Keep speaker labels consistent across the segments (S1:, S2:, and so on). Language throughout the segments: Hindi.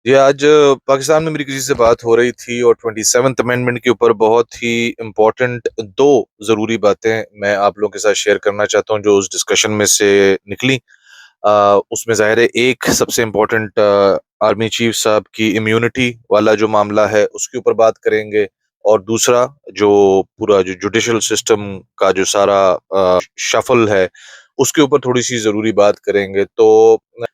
S1: ये आज पाकिस्तान में मेरी किसी से बात हो रही थी और 27th अमेंडमेंट के ऊपर बहुत ही इम्पोर्टेंट दो ज़रूरी बातें मैं आप लोगों के साथ शेयर करना चाहता हूँ जो उस डिस्कशन में से निकली। उसमें ज़ाहिर है एक सबसे इम्पोर्टेंट आर्मी चीफ साहब की इम्यूनिटी वाला जो मामला है उसके ऊपर बात करेंगे। और दूसरा जो पूरा जो जुडिशल सिस्टम का जो सारा शफल है उसके ऊपर थोड़ी सी ज़रूरी बात करेंगे। तो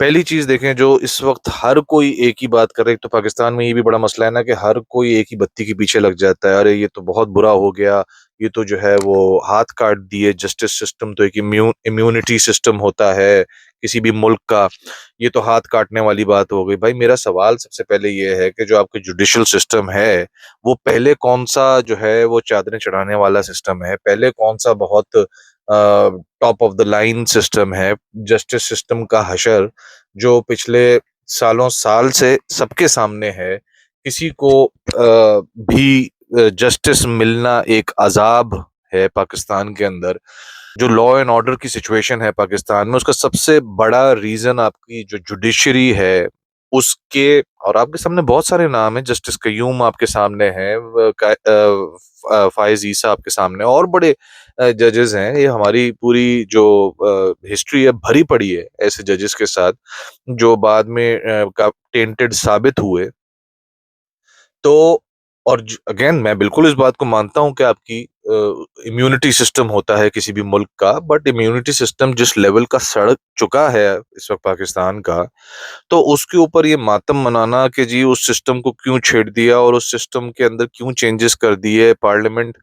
S1: पहली चीज देखें, जो इस वक्त हर कोई एक ही बात कर रहे है। तो पाकिस्तान में ये भी बड़ा मसला है ना कि हर कोई एक ही बत्ती के पीछे लग जाता है। अरे ये तो बहुत बुरा हो गया, ये तो जो है वो हाथ काट दिए। जस्टिस सिस्टम तो एक इम्यूनिटी सिस्टम होता है किसी भी मुल्क का, ये तो हाथ काटने वाली बात हो गई। भाई मेरा सवाल सबसे पहले ये है कि जो आपका जुडिशल सिस्टम है वो पहले कौन सा जो है वो चादरें चढ़ाने वाला सिस्टम है, पहले कौन सा बहुत top of the line system है। जस्टिस सिस्टम का हशर जो पिछले सालों साल से सबके सामने है। किसी को भी जस्टिस मिलना एक अजाब है पाकिस्तान के अंदर। जो लॉ एंड ऑर्डर की सिचुएशन है पाकिस्तान में उसका सबसे बड़ा रीजन आपकी जो जुडिशरी है उसके। और आपके सामने बहुत सारे नाम हैं, जस्टिस कयूम आपके सामने हैं, फायज ईसा आपके सामने, और बड़े जजेस हैं। ये हमारी पूरी जो हिस्ट्री है भरी पड़ी है ऐसे जजेस के साथ जो बाद में टेंटेड साबित हुए। तो और अगेन मैं बिल्कुल इस बात को मानता हूं कि आपकी इम्यूनिटी सिस्टम होता है किसी भी मुल्क का, बट इम्यूनिटी सिस्टम जिस लेवल का सड़ चुका है इस वक्त पाकिस्तान का, तो उसके ऊपर ये मातम मनाना कि जी उस सिस्टम को क्यों छेड़ दिया और उस सिस्टम के अंदर क्यों चेंजेस कर दिए। पार्लियामेंट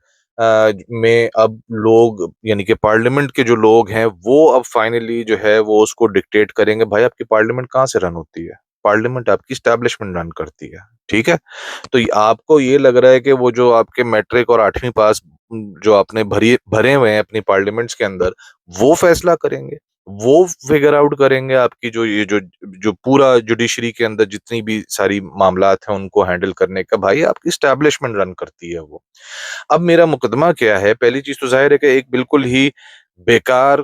S1: में अब लोग यानी कि पार्लियामेंट के जो लोग हैं वो अब फाइनली जो है वो उसको डिक्टेट करेंगे। भाई आपकी पार्लियामेंट कहाँ से रन होती है? पार्लियामेंट आपकी स्टैब्लिशमेंट रन करती है, ठीक है। तो आपको ये लग रहा है कि वो जो आपके मैट्रिक और 8वीं पास जो आपने भरी भरे हुए हैं अपनी पार्लियामेंट्स के अंदर वो फैसला करेंगे, वो फिगर आउट करेंगे आपकी जो ये जो जो पूरा जुडिशरी के अंदर जितनी भी सारी मामलात हैं उनको हैंडल करने का। भाई आपकी स्टैब्लिशमेंट रन करती है वो। अब मेरा मुकदमा क्या है? पहली चीज तो जाहिर है कि एक बिल्कुल ही बेकार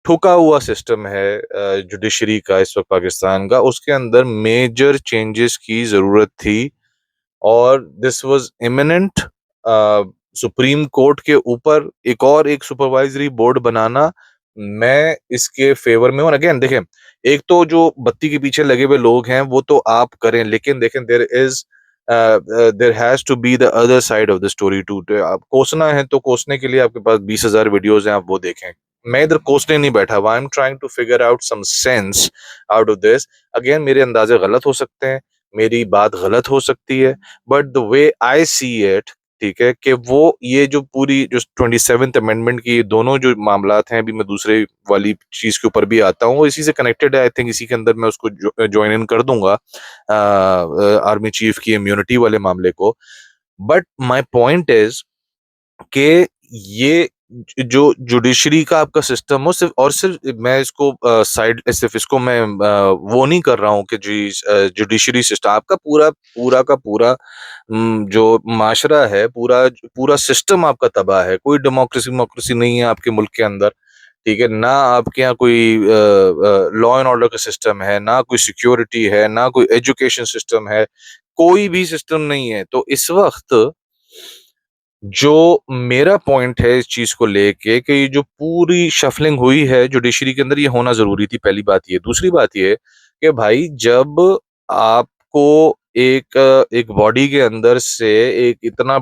S1: ठुका हुआ सिस्टम है जुडिशरी का इस वक्त पाकिस्तान का। उसके अंदर मेजर चेंजेस की जरूरत थी और this was imminent. Supreme court के ऊपर एक सुपरवाइजरी बोर्ड बनाना, मैं इसके फेवर में हूं। और अगेन देखें, एक तो जो बत्ती के पीछे लगे हुए लोग हैं वो तो आप करें, लेकिन देखें there has to be the other side of the story too. आप कोसना है तो कोसने के लिए आपके पास 20,000 वीडियोज हैं, आप वो देखें। मैं इधर कोसने नहीं बैठा हुआ, I am trying to figure out some sense out of this. Again मेरे अंदाजे गलत हो सकते हैं, मेरी बात गलत हो सकती है, but the way I see it, ठीक है, कि वो ये जो पूरी जो 27th अमेंडमेंट की दोनों जो मामलात हैं, अभी मैं दूसरे वाली चीज के ऊपर भी आता हूँ, वो इसी से कनेक्टेड है। आई थिंक इसी के अंदर मैं उसको ज्वाइन इन कर दूंगा आर्मी चीफ की इम्यूनिटी वाले मामले को। बट माई पॉइंट इज कि ये जो जुडिशरी का आपका सिस्टम हो, सिर्फ और सिर्फ मैं इसको साइड सिर्फ इसको मैं वो नहीं कर रहा हूँ कि जी जुडिशरी सिस्टम आपका पूरा पूरा का पूरा जो माशरा है, पूरा पूरा सिस्टम आपका तबाह है। कोई डेमोक्रेसी डेमोक्रेसी नहीं है आपके मुल्क के अंदर, ठीक है ना। आपके यहाँ कोई लॉ एंड ऑर्डर का सिस्टम है ना, कोई सिक्योरिटी है ना, कोई एजुकेशन सिस्टम है, कोई भी सिस्टम नहीं है। तो इस वक्त जो मेरा पॉइंट है इस चीज को लेके कि ये जो पूरी शफलिंग हुई है जुडिशरी के अंदर, ये होना जरूरी थी। पहली बात ये। दूसरी बात ये कि भाई जब आपको एक बॉडी के अंदर से एक इतना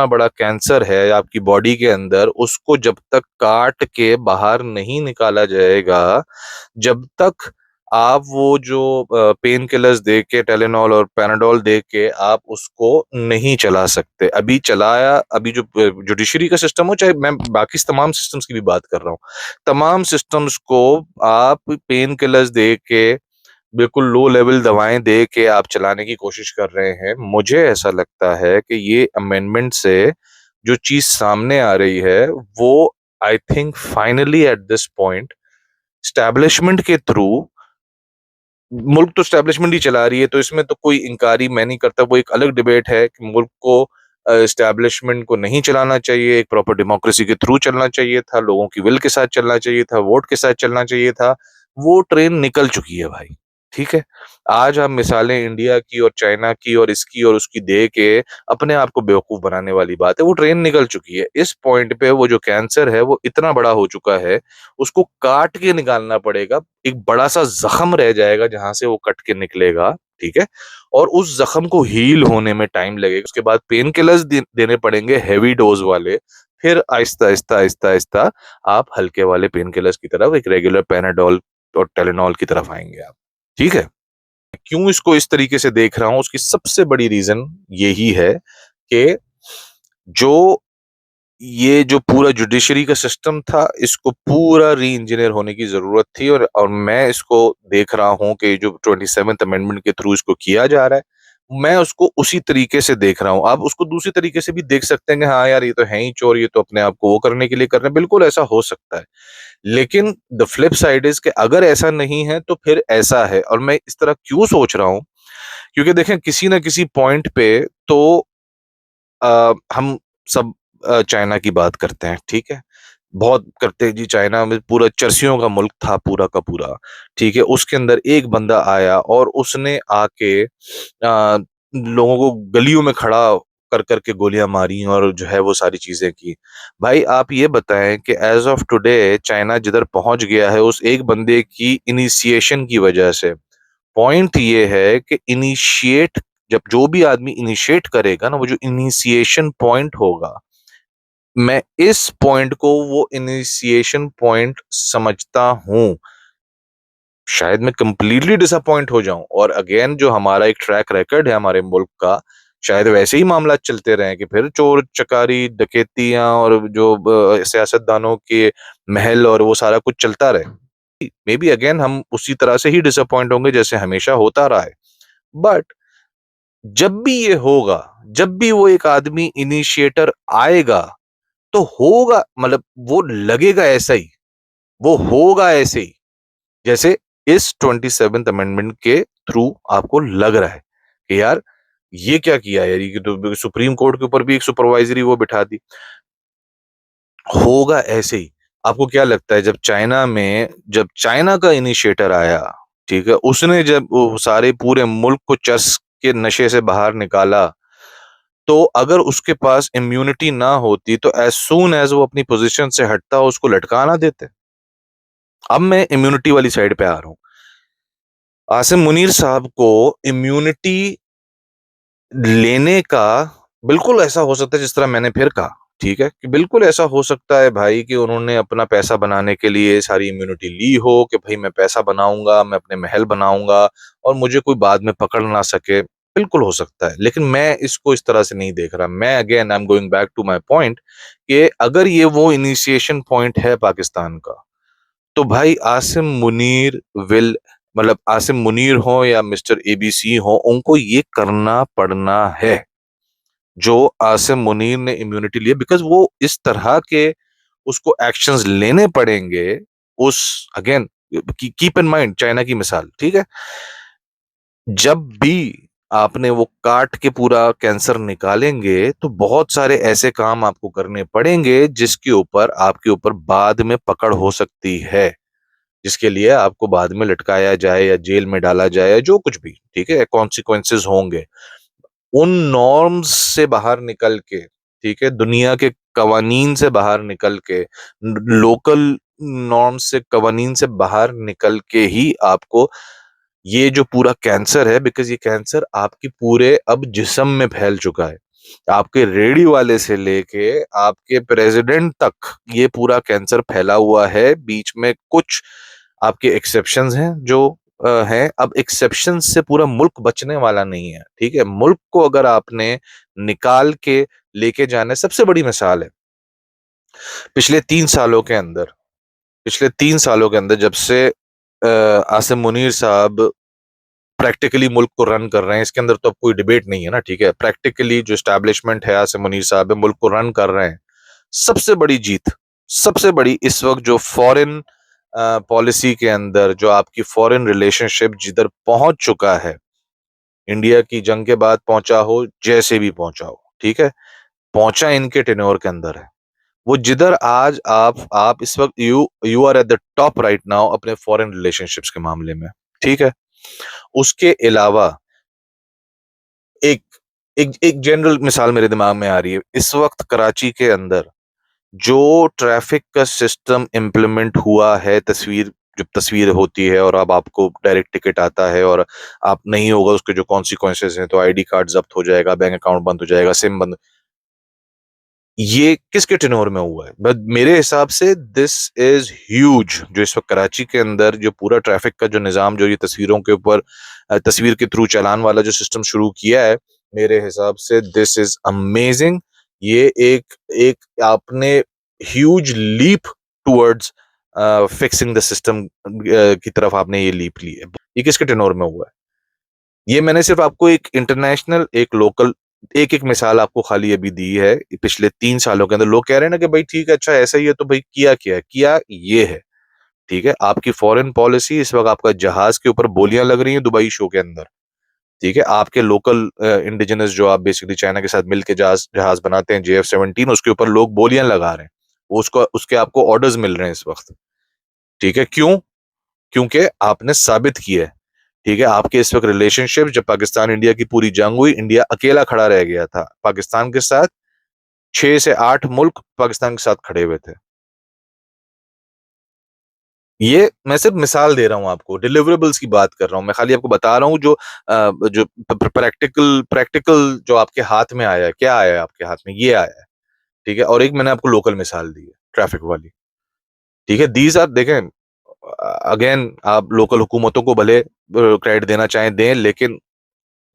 S1: बड़ा कैंसर है आपकी बॉडी के अंदर, उसको जब तक काट के बाहर नहीं निकाला जाएगा, जब तक आप वो जो पेन किलर्स दे के, टेलेनॉल और पैनाडोल दे के आप उसको नहीं चला सकते। अभी चलाया, अभी जो जुडिशरी का सिस्टम हो, चाहे मैं बाकी तमाम सिस्टम्स की भी बात कर रहा हूँ, तमाम सिस्टम्स को आप पेन किलर्स दे के, बिल्कुल लो लेवल दवाएं दे के आप चलाने की कोशिश कर रहे हैं। मुझे ऐसा लगता है कि ये अमेंडमेंट से जो चीज सामने आ रही है वो, I think finally at this point, establishment के थ्रू, मुल्क तो स्टैब्लिशमेंट ही चला रही है, तो इसमें तो कोई इनकारी मैं नहीं करता। वो एक अलग डिबेट है कि मुल्क को स्टैब्लिशमेंट को नहीं चलाना चाहिए, एक प्रॉपर डेमोक्रेसी के थ्रू चलना चाहिए था, लोगों की विल के साथ चलना चाहिए था, वोट के साथ चलना चाहिए था। वो ट्रेन निकल चुकी है भाई। ठीक है। आज हम मिसालें इंडिया की और चाइना की और इसकी और उसकी दे के अपने आप को बेवकूफ बनाने वाली बात है। वो ट्रेन निकल चुकी है। इस पॉइंट पे वो जो कैंसर है वो इतना बड़ा हो चुका है, उसको काट के निकालना पड़ेगा। एक बड़ा सा जख्म रह जाएगा जहां से वो कट के निकलेगा। ठीक है। और उस जख्म को हील होने में टाइम लगेगा। उसके बाद पेन किलर्स देने पड़ेंगे, हैवी डोज वाले। फिर आहिस्ता आहिस्ता आहिस्ता आहिस्ता आप हल्के वाले पेन किलर्स की तरफ, एक रेगुलर पेनाडोल और टेलेनॉल की तरफ आएंगे आप। ठीक है। क्यों इसको इस तरीके से देख रहा हूं, उसकी सबसे बड़ी रीजन यही है कि जो ये जो पूरा जुडिशरी का सिस्टम था, इसको पूरा री इंजीनियर होने की जरूरत थी। और मैं इसको देख रहा हूं कि जो 27th अमेंडमेंट के थ्रू इसको किया जा रहा है, मैं उसको उसी तरीके से देख रहा हूं। आप उसको दूसरी तरीके से भी देख सकते हैं कि हाँ यार, ये तो है ही चोर, ये तो अपने आप को वो करने के लिए कर रहे हैं। बिल्कुल ऐसा हो सकता है। लेकिन द फ्लिप साइड इज कि अगर ऐसा नहीं है तो फिर ऐसा है। और मैं इस तरह क्यों सोच रहा हूं, क्योंकि देखें किसी ना किसी पॉइंट पे तो हम सब चाइना की बात करते हैं। ठीक है। बहुत करते हैं जी। चाइना में पूरा चरसियों का मुल्क था पूरा का पूरा। ठीक है। उसके अंदर एक बंदा आया और उसने आके लोगों को गलियों में खड़ा कर करके गोलियां मारी और जो है वो सारी चीजें की। भाई आप ये बताएं कि एज ऑफ टुडे चाइना जिधर पहुंच गया है उस एक बंदे की इनिशिएशन की वजह से। पॉइंट ये है कि इनिशिएट, जब जो भी आदमी इनिशिएट करेगा ना, वो जो इनिशिएशन पॉइंट होगा, मैं इस पॉइंट को वो इनिशिएशन पॉइंट समझता हूं। शायद मैं कंप्लीटली डिसअपॉइंट हो जाऊं और अगेन जो हमारा एक ट्रैक रिकॉर्ड है हमारे मुल्क का, शायद वैसे ही मामला चलते रहे कि फिर चोर चकारी डकैतियां और जो सियासतदानों के महल और वो सारा कुछ चलता रहे। मे बी अगेन हम उसी तरह से ही डिसअपॉइंट होंगे जैसे हमेशा होता रहा है। बट जब भी ये होगा, जब भी वो एक आदमी इनिशिएटर आएगा, तो होगा, मतलब वो लगेगा ऐसा ही, वो होगा ऐसे ही जैसे इस 27th अमेंडमेंट के थ्रू आपको लग रहा है कि यार ये क्या किया यार, ये तो सुप्रीम कोर्ट के ऊपर भी एक सुपरवाइजरी वो बिठा दी। होगा ऐसे ही। आपको क्या लगता है जब चाइना का इनिशिएटर आया, ठीक है, उसने जब वो सारे पूरे मुल्क को चर्स के नशे से बाहर निकाला, तो अगर उसके पास इम्यूनिटी ना होती तो एज सून एज वो अपनी पोजीशन से हटता उसको लटका ना देते। अब मैं इम्यूनिटी वाली साइड पे आ रहा हूं। आसिम मुनीर साहब को इम्यूनिटी लेने का बिल्कुल ऐसा हो सकता है जिस तरह मैंने फिर कहा। ठीक है कि बिल्कुल ऐसा हो सकता है भाई कि उन्होंने अपना पैसा बनाने के लिए सारी इम्यूनिटी ली हो कि भाई मैं पैसा बनाऊंगा, मैं अपने महल बनाऊंगा और मुझे कोई बाद में पकड़ ना सके। बिल्कुल हो सकता है, लेकिन मैं इसको इस तरह से नहीं देख रहा। मैं again I am going back to my point कि अगर ये वो इनिशिएशन पॉइंट है पाकिस्तान का, तो भाई आसिम मुनीर विल, मतलब आसिम मुनीर हो या मिस्टर एबीसी हो, उनको ये करना पड़ना है जो आसिम मुनीर ने इम्यूनिटी लिया। बिकॉज वो इस तरह के उसको एक्शंस लेने पड़ेंगे। उस again keep in mind China की मिसाल। ठीक है। जब भी आपने वो काट के पूरा कैंसर निकालेंगे तो बहुत सारे ऐसे काम आपको करने पड़ेंगे जिसके ऊपर आपके ऊपर बाद में पकड़ हो सकती है, जिसके लिए आपको बाद में लटकाया जाए या जेल में डाला जाए या जो कुछ भी। ठीक है। कॉन्सिक्वेंसेस होंगे। उन नॉर्म्स से बाहर निकल के, ठीक है, दुनिया के कवानीन से बाहर निकल के, लोकल नॉर्म्स से कवानीन से बाहर निकल के ही आपको ये जो पूरा कैंसर है, बिकॉज ये कैंसर आपकी पूरे अब जिस्म में फैल चुका है। आपके रेडी वाले से लेके आपके प्रेसिडेंट तक ये पूरा कैंसर फैला हुआ है। बीच में कुछ आपके एक्सेप्शंस हैं जो हैं। अब एक्सेप्शन से पूरा मुल्क बचने वाला नहीं है। ठीक है। मुल्क को अगर आपने निकाल के लेके जाना है, सबसे बड़ी मिसाल है पिछले 3 सालों के अंदर, पिछले 3 सालों के अंदर जब से आसिम मुनीर साहब प्रैक्टिकली मुल्क को रन कर रहे हैं, इसके अंदर तो अब कोई डिबेट नहीं है ना। ठीक है। प्रैक्टिकली जो एस्टैब्लिशमेंट है, आसिम मुनीर साहब है, मुल्क को रन कर रहे हैं। सबसे बड़ी जीत, सबसे बड़ी इस वक्त जो फॉरेन पॉलिसी के अंदर जो आपकी फॉरेन रिलेशनशिप जिधर पहुंच चुका है, इंडिया की जंग के बाद पहुंचा हो, जैसे भी पहुंचा हो, ठीक है, पहुंचा इनके टेन्योर के अंदर है। वो जिधर आज आप इस वक्त you you are at the top right now अपने फॉरेन रिलेशनशिप्स के मामले में। ठीक है। उसके अलावा एक एक एक जनरल मिसाल मेरे दिमाग में आ रही है इस वक्त कराची के अंदर, जो ट्रैफिक का सिस्टम इम्प्लीमेंट हुआ है, तस्वीर जब तस्वीर होती है और अब आपको डायरेक्ट टिकट आता है और आप नहीं होगा उसके जो कॉन्सिक्वेंसेज हैं, तो आईडी कार्ड जब्त हो जाएगा, बैंक अकाउंट बंद हो जाएगा, सिम बंद। ये किसके टेनोर में हुआ है? बट मेरे हिसाब से दिस इज ह्यूज। जो इस वक्त कराची के अंदर जो पूरा ट्रैफिक का जो निजाम, जो ये तस्वीरों के ऊपर तस्वीर के थ्रू चालान वाला जो सिस्टम शुरू किया है, मेरे हिसाब से दिस इज अमेजिंग। ये एक एक आपने huge leap towards fixing the system की तरफ आपने ये लीप ली है। ये किसके टेनोर में हुआ है? ये मैंने सिर्फ आपको एक इंटरनेशनल, एक लोकल, एक एक मिसाल आपको खाली अभी दी है पिछले 3 सालों के अंदर। लोग कह रहे हैं ना कि भाई ठीक है, अच्छा ऐसा ही है, तो भाई किया क्या है? किया ये है, ठीक है, आपकी फॉरेन पॉलिसी। इस वक्त आपका जहाज के ऊपर बोलियां लग रही हैं दुबई शो के अंदर, ठीक है। आपके लोकल इंडिजिनस जो आप बेसिकली चाइना के साथ मिलकर जहाज जहाज बनाते हैं, JF-17, उसके ऊपर लोग बोलियां लगा रहे हैं। वो उसको उसके आपको ऑर्डर्स मिल रहे हैं इस वक्त, ठीक है। क्यों? क्योंकि आपने साबित किया है, ठीक है। आपके इस वक्त रिलेशनशिप, जब पाकिस्तान इंडिया की पूरी जंग हुई, इंडिया अकेला खड़ा रह गया था पाकिस्तान के साथ। 6 से 8 मुल्क पाकिस्तान के साथ खड़े हुए थे। ये मैं सिर्फ मिसाल दे रहा हूं आपको, डिलीवरेबल्स की बात कर रहा हूं मैं, खाली आपको बता रहा हूं जो जो प्रैक्टिकल प्रैक्टिकल जो आपके हाथ में आया है। क्या आया है आपके हाथ में? ये आया है, ठीक है। और एक मैंने आपको लोकल मिसाल दी है ट्रैफिक वाली, ठीक है। दीज आर, देखें, अगेन, आप लोकल हुकूमतों को भले क्रेडिट देना चाहें दें, लेकिन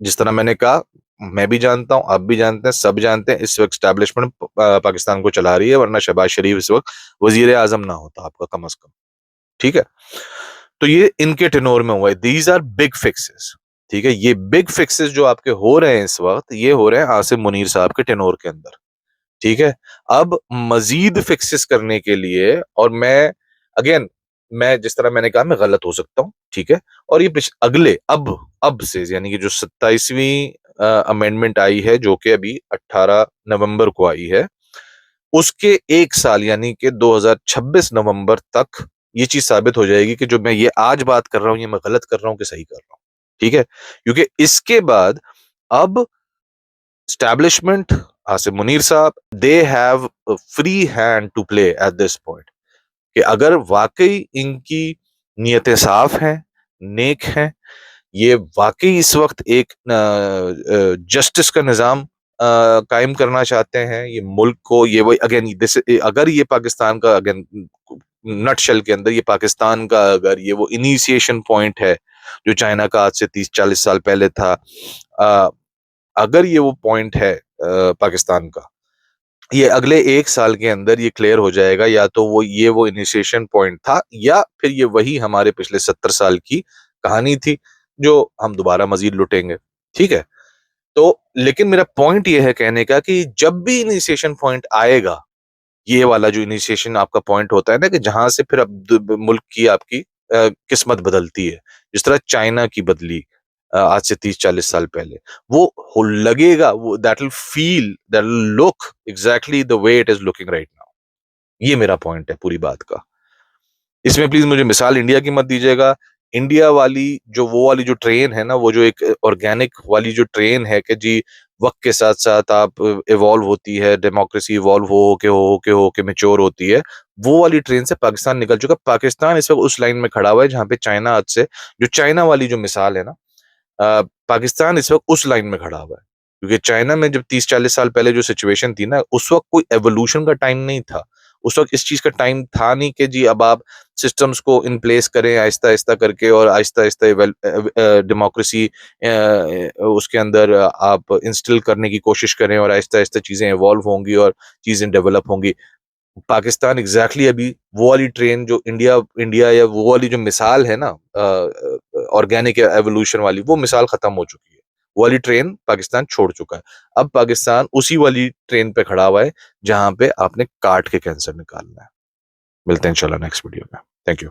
S1: जिस तरह मैंने कहा, मैं भी जानता हूं, आप भी जानते हैं, सब जानते हैं, इस वक्त स्टैब्लिशमेंट पाकिस्तान को चला रही है, वरना शहबाज शरीफ इस वक्त वजीर आजम ना होता आपका, कम अज कम, ठीक है। तो ये इनके टेनोर में हुआ है। दीज आर बिग फिक्सेस, ठीक है। ये बिग फिक्सेस जो आपके हो रहे हैं इस वक्त, ये हो रहे हैं आसिम मुनीर साहब के टेनोर के अंदर, ठीक है। अब मजीद फिक्सेस करने के लिए, और मैं अगेन, मैं जिस तरह मैंने कहा, मैं गलत हो सकता हूं, ठीक है। और ये अगले अब से, यानी कि जो 27वीं अमेंडमेंट आई है, जो कि अभी 18 नवंबर को आई है, उसके 1 साल यानी कि 2026 नवंबर तक ये चीज साबित हो जाएगी कि जो मैं ये आज बात कर रहा हूं, ये मैं गलत कर रहा हूं कि सही कर रहा हूं, ठीक है। क्योंकि इसके बाद अब स्टैब्लिशमेंट, आसिम मुनीर साहब, they have free hand to play at this point, कि अगर वाकई इनकी नीयतें साफ हैं, नेक हैं, ये वाकई इस वक्त एक जस्टिस का निजाम कायम करना चाहते हैं, ये मुल्क को, ये वही अगेन, अगर ये पाकिस्तान का, अगेन नटशेल के अंदर, ये पाकिस्तान का अगर ये वो इनिशिएशन पॉइंट है जो चाइना का आज से 30-40 साल पहले था, अगर ये वो पॉइंट है पाकिस्तान का, ये अगले 1 साल के अंदर ये क्लियर हो जाएगा, या तो वो इनिशिएशन पॉइंट था, या फिर ये वही हमारे पिछले 70 साल की कहानी थी जो हम दोबारा मजीद लुटेंगे, ठीक है। तो लेकिन मेरा पॉइंट ये है कहने का कि जब भी इनिशिएशन पॉइंट आएगा, ये वाला जो इनिशिएशन आपका पॉइंट होता है ना, कि जहां से फिर अब मुल्क की आपकी किस्मत बदलती है, जिस तरह चाइना की बदली आज से 30-40 साल पहले, लगेगा, वो that will feel, that will look exactly the way it is looking right now. ये मेरा पॉइंट है पूरी बात का। इसमें प्लीज मुझे मिसाल इंडिया की मत दीजिएगा। इंडिया वाली जो वो वाली जो ट्रेन है ना, वो जो एक ऑर्गेनिक वाली जो ट्रेन है, कि जी वक्त के साथ साथ आप इवॉल्व होती है, डेमोक्रेसी इवॉल्व हो के मेच्योर होती है, वो वाली ट्रेन से पाकिस्तान निकल चुका। पाकिस्तान इस वक्त उस लाइन में खड़ा हुआ है जहां पे चाइना आज से, जो चाइना वाली जो मिसाल है ना, पाकिस्तान इस वक्त उस लाइन में खड़ा हुआ है। क्योंकि चाइना में जब 30-40 साल पहले जो सिचुएशन थी ना, उस वक्त कोई एवोल्यूशन का टाइम नहीं था। उस वक्त इस चीज का टाइम था नहीं कि जी अब आप सिस्टम्स को इन प्लेस करें आहिस्ता आहिस्ता करके, और आहिस्ता आहिस्ता डेमोक्रेसी उसके अंदर आप इंस्टिल करने की कोशिश करें, और आहिस्ता आहिस्ता चीजें इवॉल्व होंगी और चीजें डेवलप होंगी। पाकिस्तान एग्जैक्टली अभी वो वाली ट्रेन जो इंडिया इंडिया या वो वाली जो मिसाल है ना, ऑर्गेनिक एवोल्यूशन वाली, वो मिसाल खत्म हो चुकी है। वो वाली ट्रेन पाकिस्तान छोड़ चुका है। अब पाकिस्तान उसी वाली ट्रेन पे खड़ा हुआ है जहां पे आपने काट के कैंसर निकालना है। मिलते हैं इंशाल्लाह नेक्स्ट वीडियो में। Thank you.